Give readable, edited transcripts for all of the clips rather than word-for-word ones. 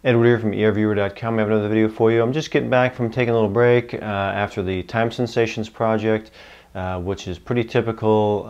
Edward here from earviewer.com. I have another video for you. I'm just getting back from taking a little break after the Time Sensations project, which is pretty typical.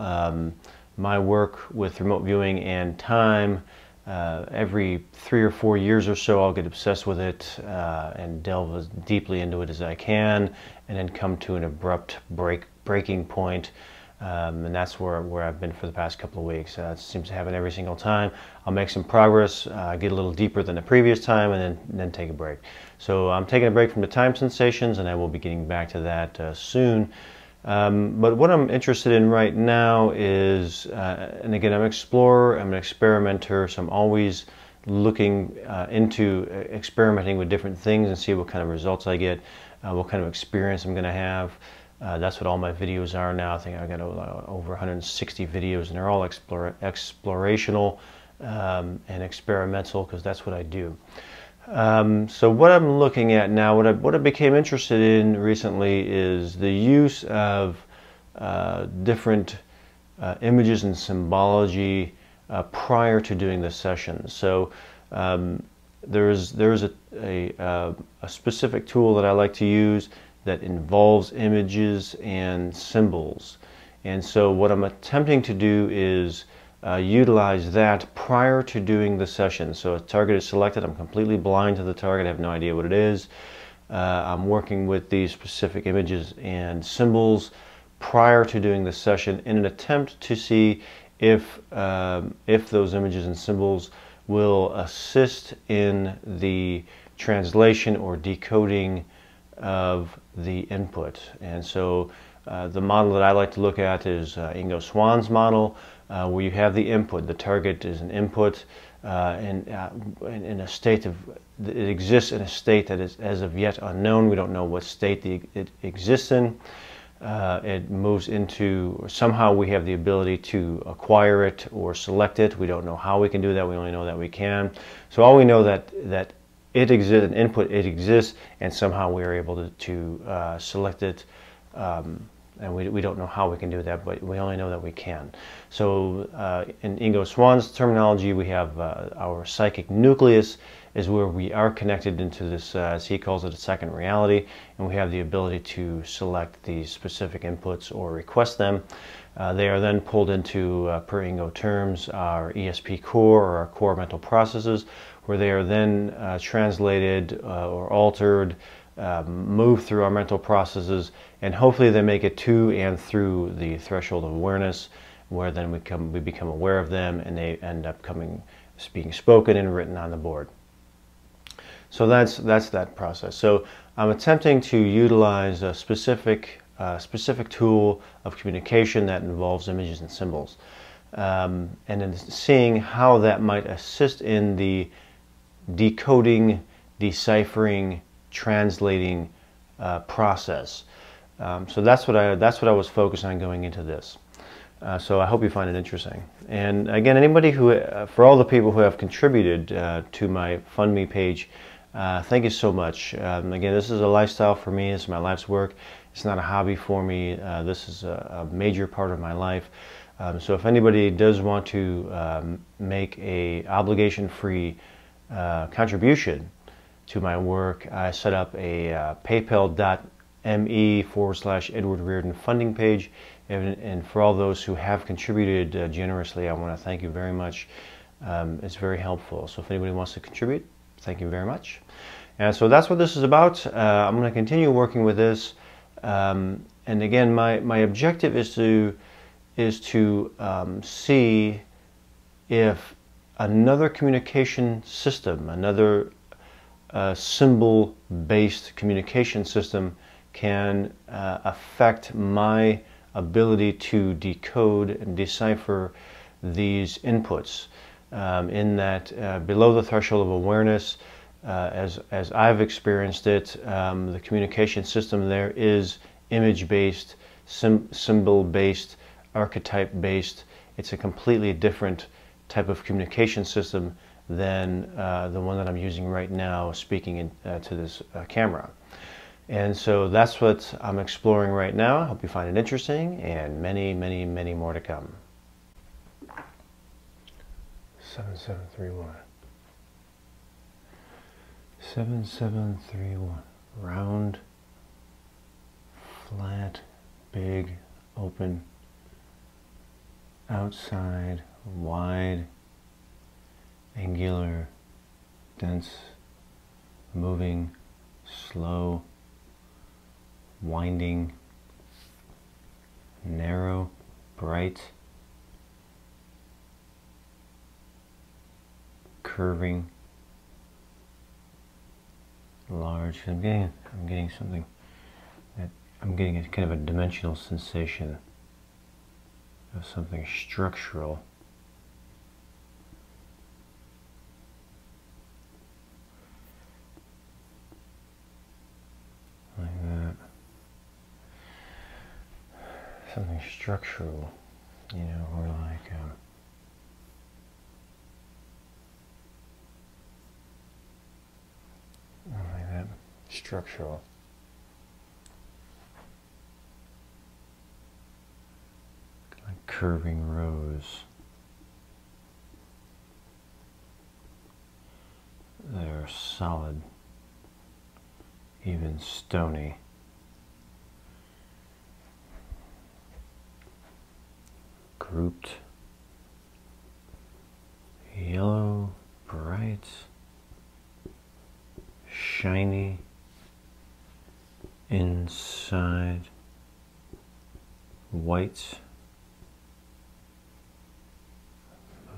My work with remote viewing and time, every 3 or 4 years or so I'll get obsessed with it and delve as deeply into it as I can, and then come to an abrupt breaking point. And that's where I've been for the past couple of weeks. It seems to happen every single time. I'll make some progress, get a little deeper than the previous time, and then take a break. So I'm taking a break from the Time Sensations, and I will be getting back to that soon. But what I'm interested in right now is, and again, I'm an explorer, I'm an experimenter, so I'm always looking into experimenting with different things and see what kind of results I get, what kind of experience I'm going to have. That's what all my videos are now. I think I've got over 160 videos, and they're all explorational and experimental, because that's what I do. So what I'm looking at now, what I became interested in recently, is the use of different images and symbology prior to doing the session. So there's a specific tool that I like to use that involves images and symbols. And so what I'm attempting to do is utilize that prior to doing the session. So a target is selected, I'm completely blind to the target, I have no idea what it is. I'm working with these specific images and symbols prior to doing the session in an attempt to see if those images and symbols will assist in the translation or decoding of the input. And so the model that I like to look at is Ingo Swann's model, where you have the input. The target is an input in a state of, it exists in a state that is as of yet unknown. We don't know what state it exists in. It moves into, or somehow we have the ability to acquire it or select it. We don't know how we can do that. We only know that we can. So all we know that it exists, an input, it exists, and somehow we are able to select it, and we don't know how we can do that, but we only know that we can. So in Ingo Swann's terminology, we have our psychic nucleus is where we are connected into this, as he calls it, a second reality, and we have the ability to select these specific inputs or request them. They are then pulled into, per Ingo terms, our ESP core, or our core mental processes, where they are then translated or altered, move through our mental processes, and hopefully they make it to and through the threshold of awareness, where then we become aware of them, and they end up being spoken and written on the board. So that's that process. So I'm attempting to utilize a specific tool of communication that involves images and symbols, and then seeing how that might assist in the decoding, deciphering, translating process. So that's what I was focused on going into this. So I hope you find it interesting. And again, anybody who, for all the people who have contributed to my Fund Me page, thank you so much. Again, this is a lifestyle for me. This is my life's work. It's not a hobby for me. This is a major part of my life. So if anybody does want to make a obligation-free contribution to my work, I set up a paypal.me/Edward Reardon funding page, and for all those who have contributed generously, I want to thank you very much. It's very helpful. So if anybody wants to contribute, thank you very much. And so that's what this is about. I'm going to continue working with this, and again, my objective is to see if another communication system, another symbol-based communication system, can affect my ability to decode and decipher these inputs. In that below the threshold of awareness, as I've experienced it, the communication system there is image-based, symbol-based, archetype-based. It's a completely different type of communication system than the one that I'm using right now, speaking to this camera. And so that's what I'm exploring right now. I hope you find it interesting, and many, many, many more to come. 7731. 7731. Round, flat, big, open, outside, wide, angular, dense, moving, slow, winding, narrow, bright, curving, large. I'm getting something that I'm getting a kind of a dimensional sensation of something structural. Like that. Something structural, you know, or like that. Structural. Like curving rows. They're solid, even stony. Grouped. Yellow, bright, shiny, inside, white,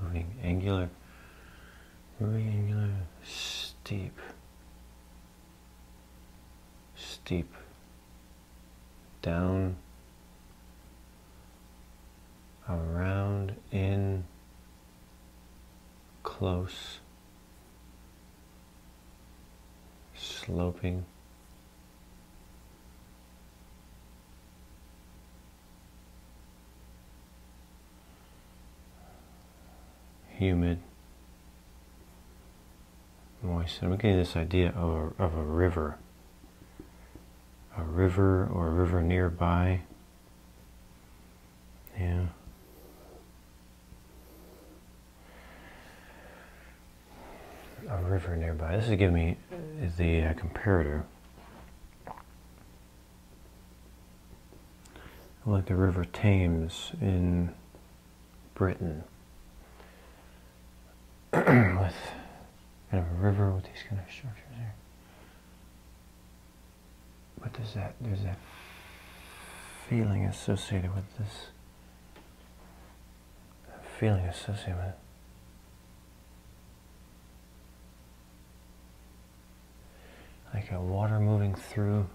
moving angular, steep, down, around, in, close, sloping, humid, moist. And I'm getting this idea of a river. A river or a river nearby. Yeah. A river nearby. This is giving me the comparator. Like the River Thames in Britain. With kind of a river with these kind of structures here. What does that, there's that feeling associated with this. Feeling associated with it. Like a water moving through.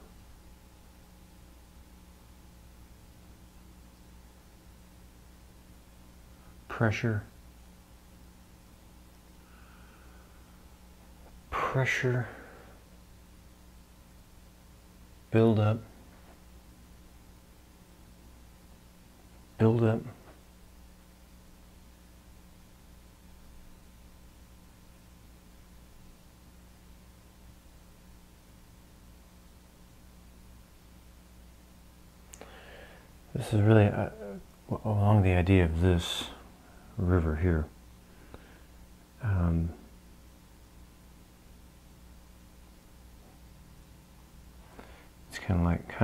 Pressure. Build up. This is really along the idea of this river here. It's kind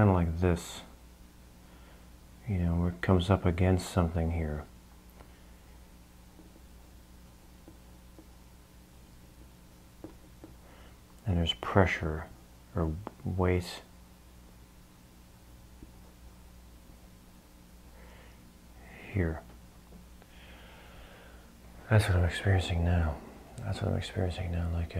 of like this, you know, where it comes up against something here. And there's pressure or weight. Here. That's what I'm experiencing now. Like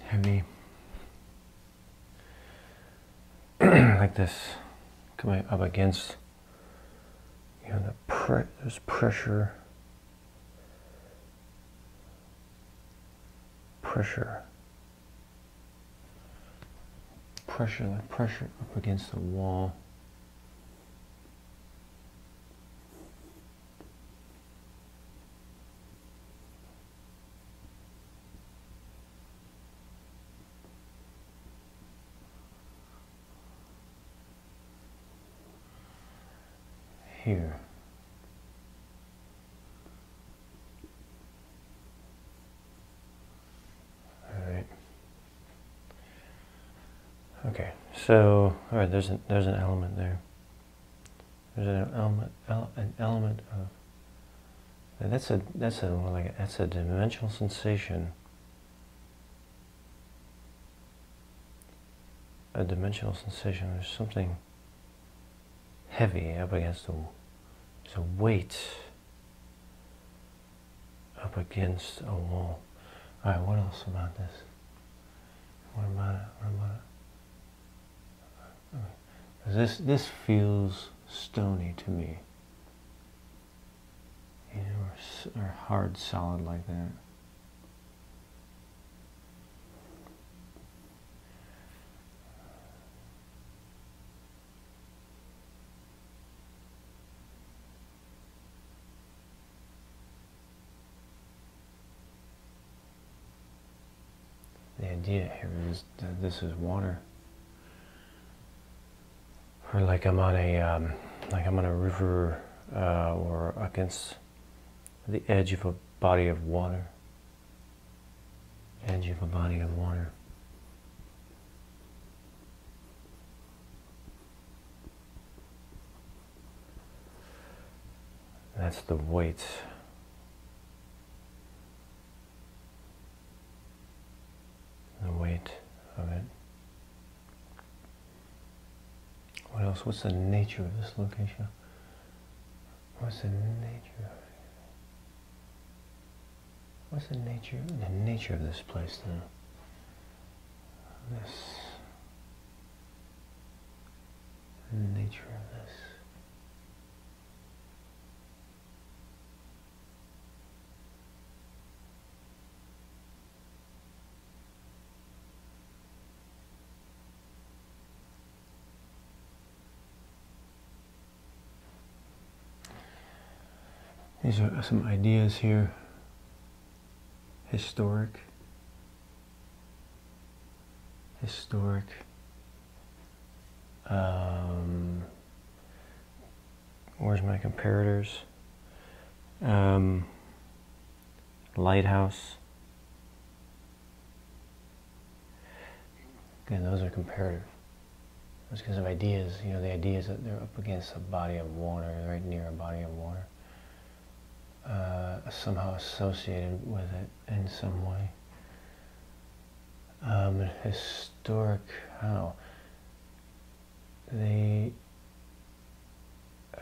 heavy, like this, coming up against, you know, there's pressure, like pressure up against the wall. here. All right. Okay. So, all right. There's an element there. There's an element of. That's a dimensional sensation. A dimensional sensation. There's something heavy up against there's a weight up against a wall. All right. What else about this? What about it? What about it? This feels stony to me. You know, or hard, solid like that. The idea here is that this is water, or like I'm on a river, or against the edge of a body of water. Edge of a body of water. That's the weight. The weight of it. What else? What's the nature of this location? What's the nature of it? What's the nature of this place then? The nature of this. These are some ideas here. Historic. Where's my comparators? Lighthouse. Again, those are comparative. Those kinds of ideas, you know, the ideas that they're up against a body of water, right near a body of water. Somehow associated with it in some way. Historic, how? The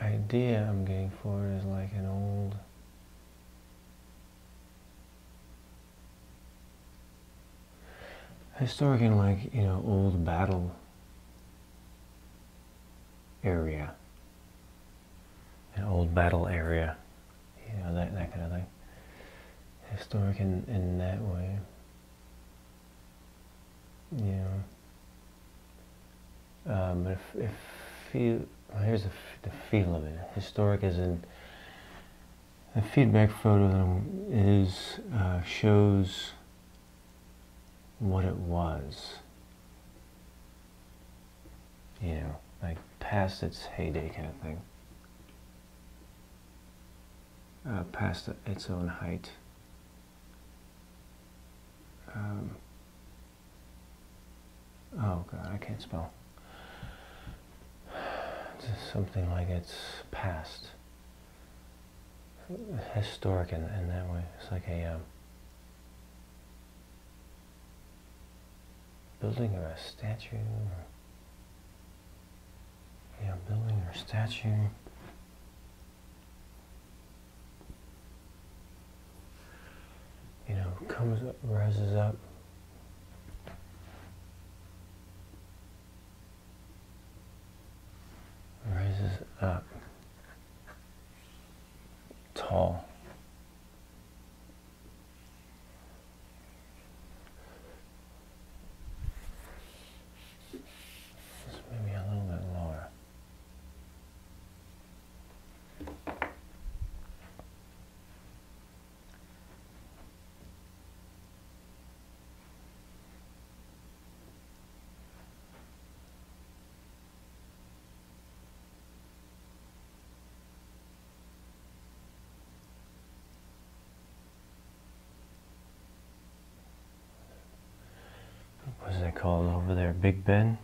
idea I'm getting for it is like an old, historic in like, you know, old battle area. An old battle area. You know, that kind of thing. Historic in that way. You know. But if feel, well, here's the feel of it. Historic is in the feedback photo is shows what it was. You know, like past its heyday kind of thing. Past its own height. Oh God, I can't spell. It's just something like it's past. Historic in that way. It's like a building or a statue. Or, yeah, building or statue. You know, comes up, rises up. Rises up. Tall. Just maybe a little bit lower. call it over there? Big Ben?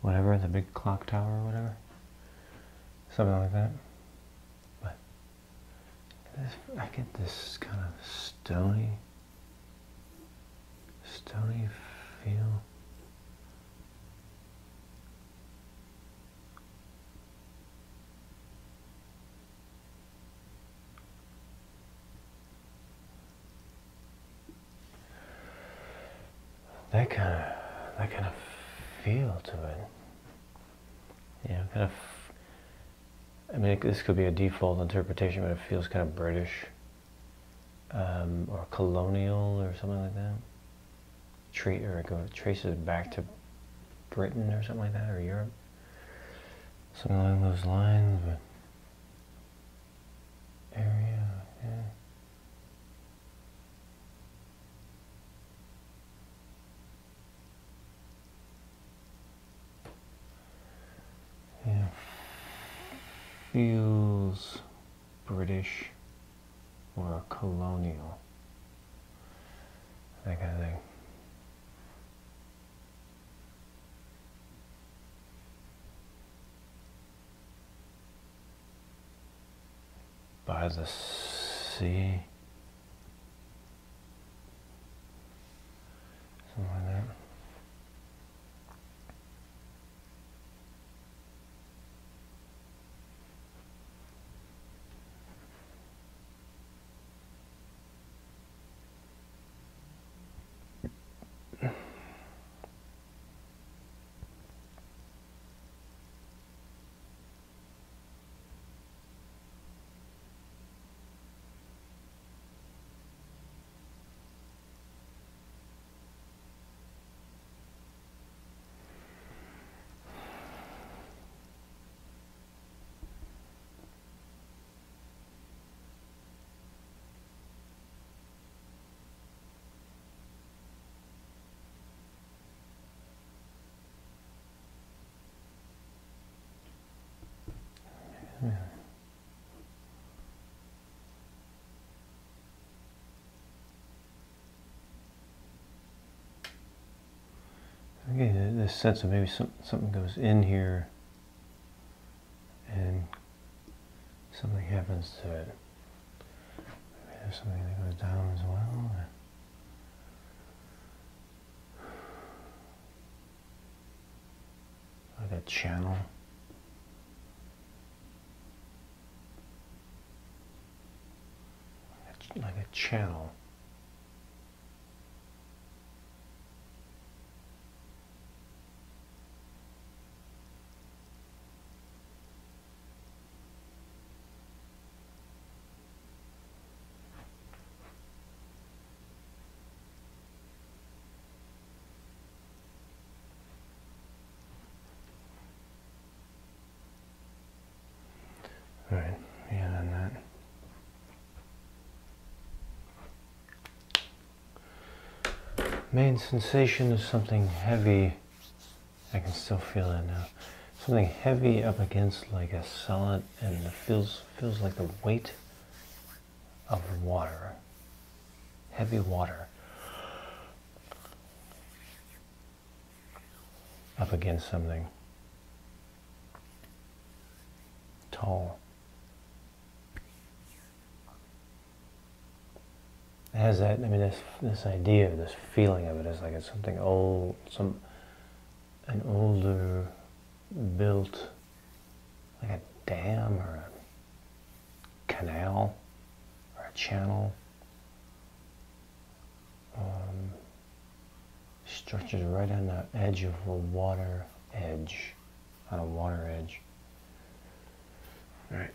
Whatever, the big clock tower or whatever. Something like that. But I get this kind of stony feel. That kind of feel to it. Yeah, kind of. I mean, this could be a default interpretation, but it feels kind of British, or colonial, or something like that. Or it traces back to Britain or something like that, or Europe, something along those lines. But area, yeah. Yeah, feels British or colonial, that kind of thing. By the sea, something like that. Yeah. I get this sense of maybe something goes in here and something happens to it. Maybe there's something that goes down as well. Like a channel. Like a channel. All right, yeah, and that. Main sensation is something heavy. I can still feel it now. Something heavy up against like a solid, and it feels like the weight of water. Heavy water up against something tall. It has that, I mean, this idea, this feeling of it is like it's something old, an older built, like a dam or a canal or a channel. Stretches right on the edge of a water edge, on a water edge. All right.